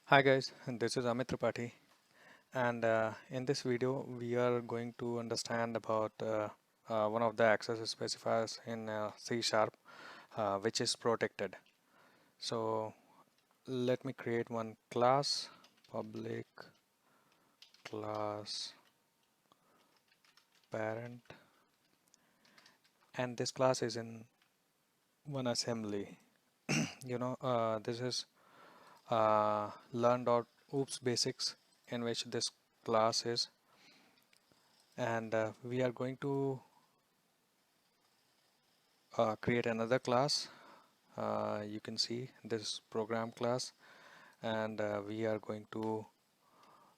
Hi guys, this is Amit Tripathi, and in this video we are going to understand about one of the access specifiers in C Sharp, which is protected. So let me create one class, public class parent, and this class is in one assembly. This is learn.oops basics, in which this class is, and we are going to create another class. You can see this program class, and we are going to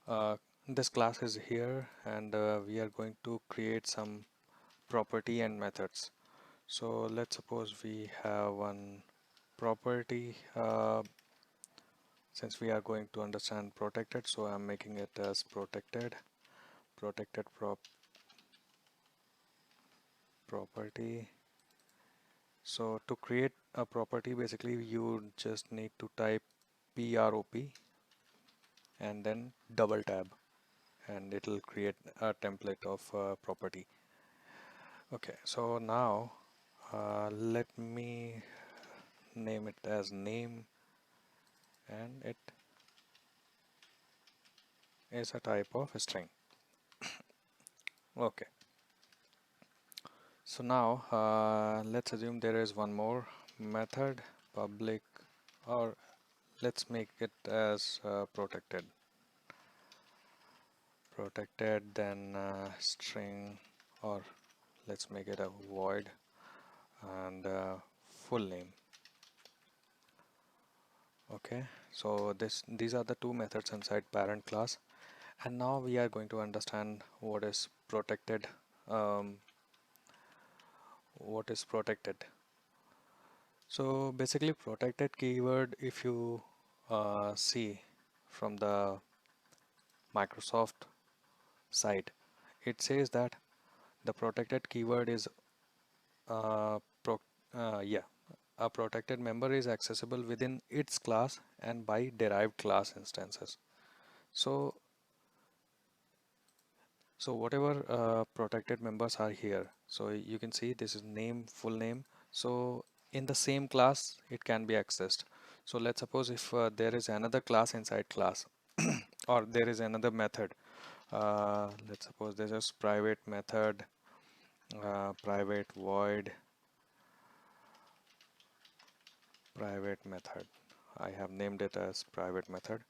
uh, this class is here, and we are going to create some property and methods. So let's suppose we have one property, since we are going to understand protected, so I'm making it as protected property. So to create a property, basically you just need to type prop and then double tab, and it will create a template of property. Okay, so now let me name it as name, and it is a type of string. Okay, so now let's assume there is one more method, public, or let's make it as protected, then string, or let's make it a void, and full name. Okay, so these are the two methods inside parent class, and now we are going to understand what is protected. um, what is protected. So basically protected keyword, if you see from the Microsoft site, it says that the protected keyword is pro yeah, a protected member is accessible within its class and by derived class instances. So whatever protected members are here, so you can see this is name, full name. So in the same class it can be accessed. So let's suppose if there is another class inside class, or there is another method. Let's suppose this is private method, private void, private method. I have named it as private method.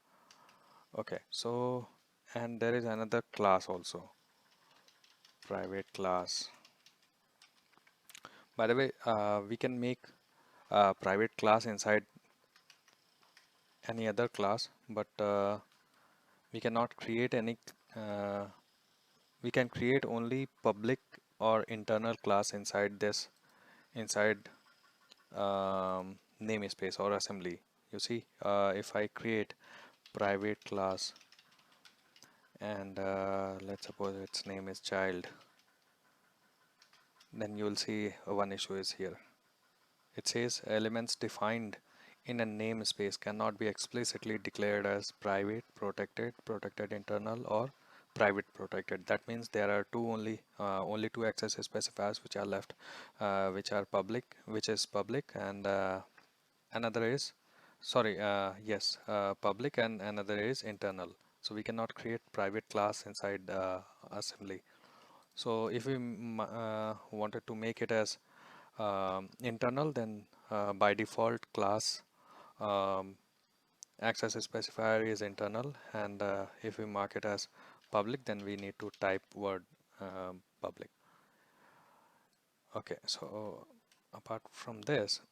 Okay, so and there is another class also, private class. By the way, we can make a private class inside any other class, but we cannot create any. Uh, we can create only public or internal class inside this, inside namespace or assembly. You see, if I create private class, and let's suppose its name is child, then you will see one issue is here. It says elements defined in a namespace cannot be explicitly declared as private, protected, protected internal, or private protected. That means there are only two access specifiers which are left, which are public, which is public, and another is, sorry, yes, public, and another is internal. So we cannot create private class inside assembly. So if we wanted to make it as internal, then by default class um, access specifier is internal, and if we mark it as public, then we need to type word public. Okay, so apart from this,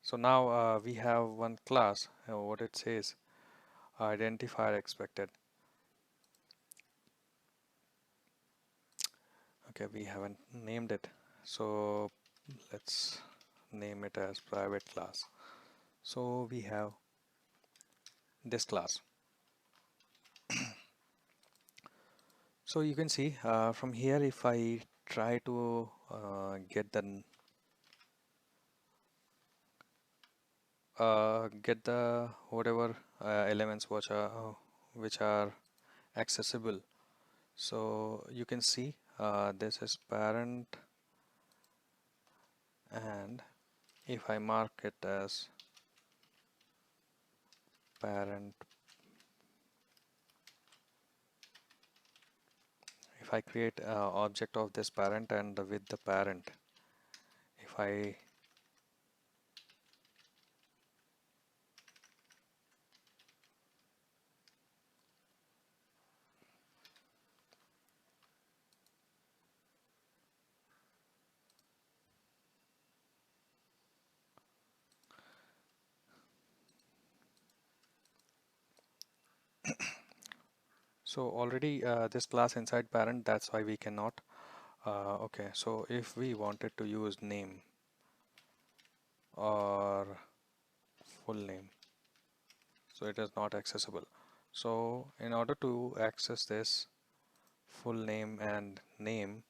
so now we have one class, what it says, identifier expected. Okay, we haven't named it, so let's name it as private class. So we have this class. So you can see from here, if I try to get the get the whatever elements which are accessible. So you can see this is parent, and if I mark it as parent, if I create an object of this parent and with the parent, if I so already this class inside parent, that's why we cannot. Okay, so if we wanted to use name or full name, so it is not accessible. So in order to access this full name and name,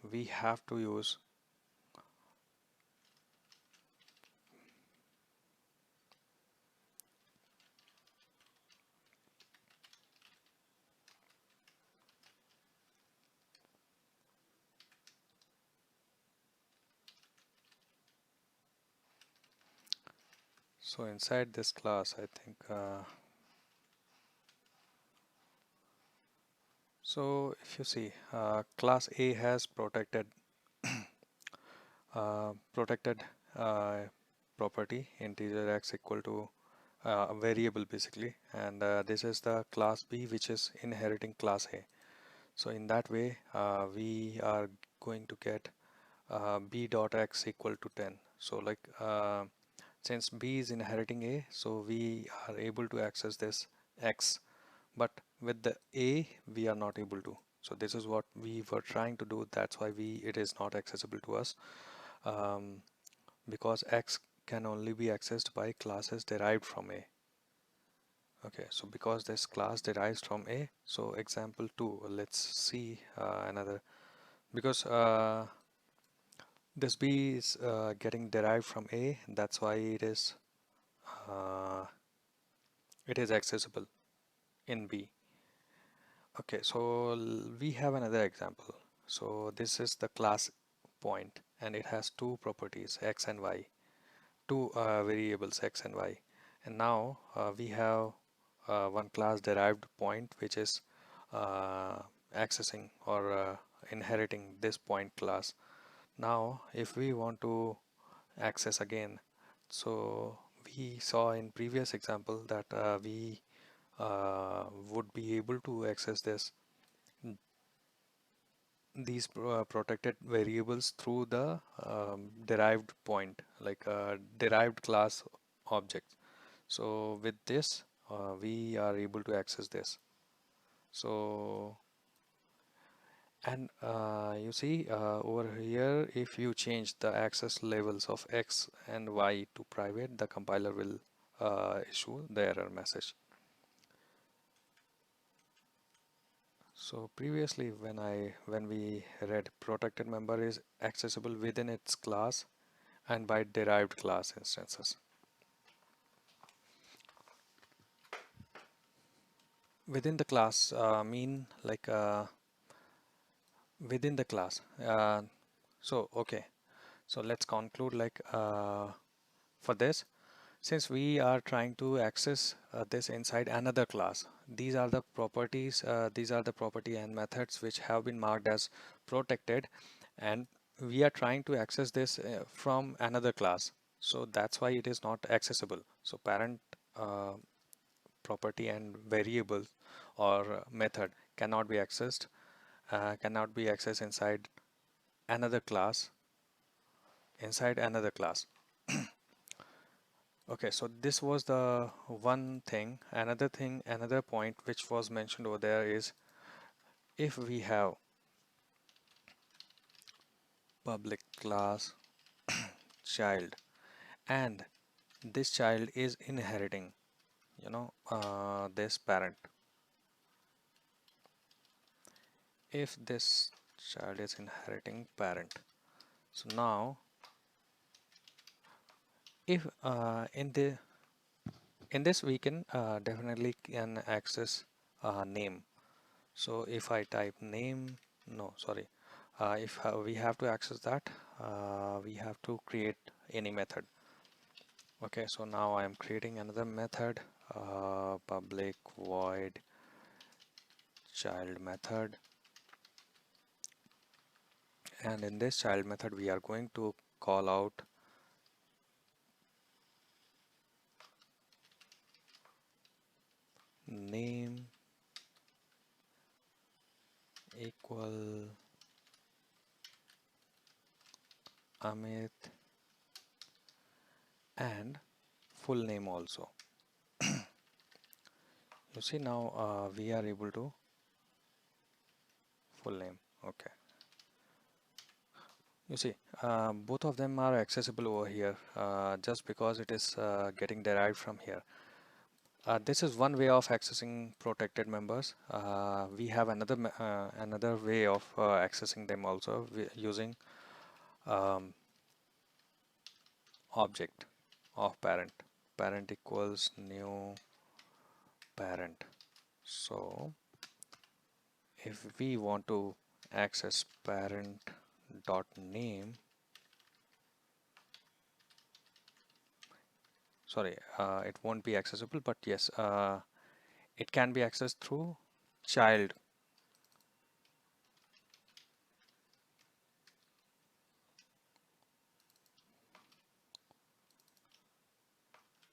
we have to use so inside this class, I think so if you see class A has protected uh, property integer x equal to a variable basically, and this is the class B which is inheriting class A. So in that way we are going to get b dot x equal to 10. So like since B is inheriting A, so we are able to access this x, but with the A we are not able to. So this is what we were trying to do, that's why it is not accessible to us, um, because x can only be accessed by classes derived from A. Okay, so because this class derives from A, so example 2, let's see another, because this B is getting derived from A, that's why uh, it is accessible in B. Okay, so we have another example. So this is the class point, and it has two properties x and y, two variables x and y. And now we have one class derived point which is uh, accessing or inheriting this point class. Now if we want to access again, so we saw in previous example that we would be able to access these protected variables through the derived point, like derived class objects. So with this we are able to access this. So and you see over here, if you change the access levels of x and y to private, the compiler will issue the error message. So previously when we read protected member is accessible within its class and by derived class instances. Within the class mean like within the class. So okay, so let's conclude like for this, since we are trying to access this inside another class, these are the property and methods which have been marked as protected, and we are trying to access this from another class, so that's why it is not accessible. So parent property and variable or method cannot be accessed inside another class. Okay, so this was the one thing. Another point which was mentioned over there is, if we have public class child and this child is inheriting, this parent. If this child is inheriting parent, so now If in this we can definitely can access name. So if I type name, no, sorry, if we have to access that, we have to create any method. Okay, so now I am creating another method, public void child method, and in this child method we are going to call out name equal Amit and full name also. You see now we are able to full name. Okay, you see both of them are accessible over here just because it is getting derived from here. This is one way of accessing protected members. We have another way of accessing them also using um, object of parent. Parent equals new parent. So if we want to access parent dot name, sorry, it won't be accessible, but yes, it can be accessed through child.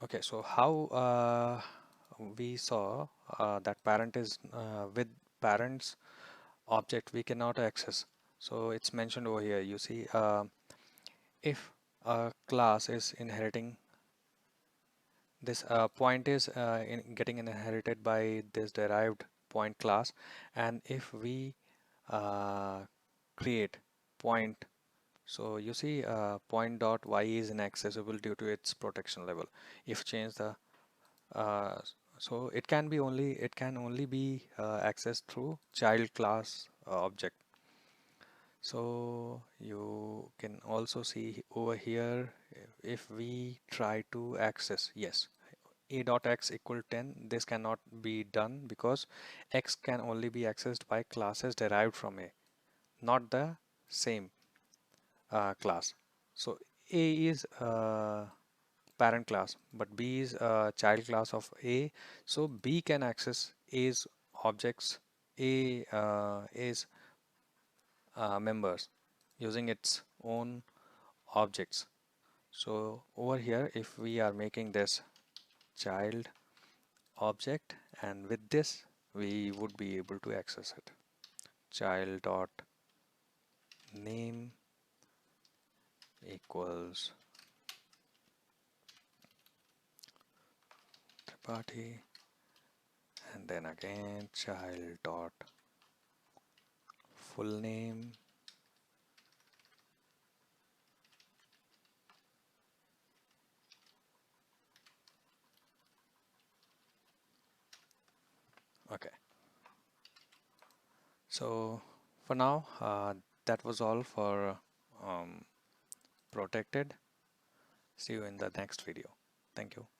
Okay, so how we saw that parent is with parents object we cannot access. So it's mentioned over here. You see, if a class is inheriting this point is getting inherited by this derived point class, and if we uh, create point, so you see point dot y is inaccessible due to its protection level. If change the uh, so it can only be accessed through child class object. So you can also see over here if we try to access, yes, a dot x equal 10, this cannot be done because x can only be accessed by classes derived from a, not the same class. So a is parent class, but b is child class of a, so b can access a's objects, a is members using its own objects. So over here if we are making this child object, and with this we would be able to access it. Child dot name equals Tripathi, and then again child dot full name okay. So for now that was all for protected. See you in the next video. Thank you.